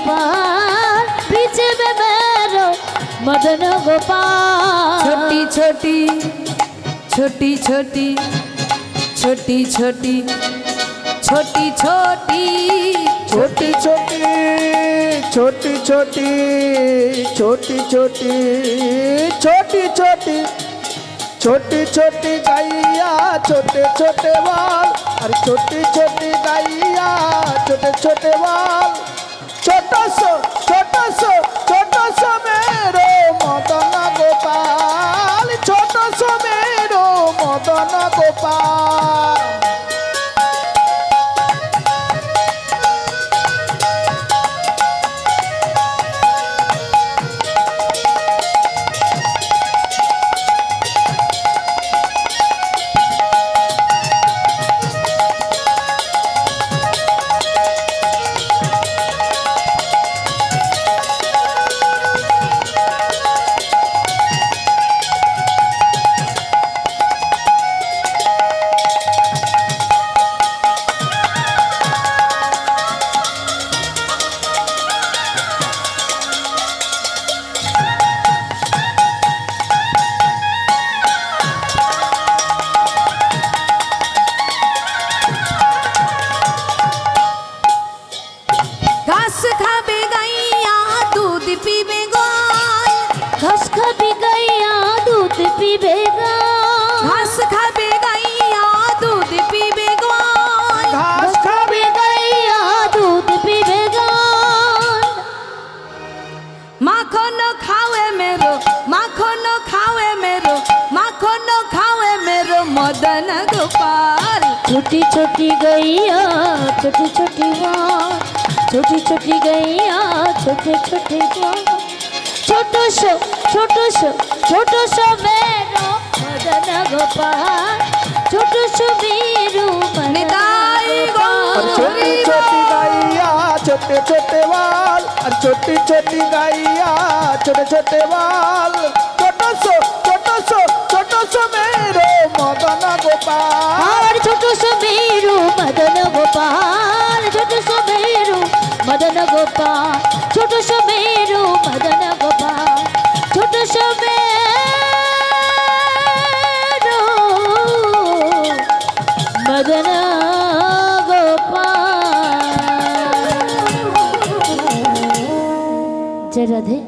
गोपाल पीछे में मेरो मदन गोपाल। छोटी छोटी छोटी छोटी छोटी छोटी छोटी छोटी छोटी छोटी छोटी छोटी छोटी छोटी छोटी छोटी छोटी गैया छोटे छोटे बाल। अरे छोटी छोटी गैया छोटे छोटे बाल। छोटा सो मेरो मदन गोपाल। छोटा सो मेरो मदन गोपाल। घास खाबे गैया दूध पीबे गाय। घास खाबे गैया दूध पीबे गाय। घास खाबे गैया दूध पीबे गाय। घास खाबे गैया दूध पीबे गाय। माखन खावे मेरो माखन खावे मेरो माखन खावे मेरो मदन गोपाल। छोटी छोटी गैया छोटी छोटी गाय। छोटी छोटी गैया छोटे छोटे गाय। छोटो सो मेरो मदन गोपाल। छोटो सो मेरो निताई गौरी। छोटी छोटी गैया छोटे छोटे बाल। अरे छोटी छोटी गैया छोटे छोटे बाल। छोटो सो मेरो मदन गोपाल। छोटो सो मेरो मदन गोपाल। छोटो सो मेरो मदन गोपाल। छोटो सो मेरो मदन गोपाल। छोटो सो मेरो मदन गोपाल। जय राधे।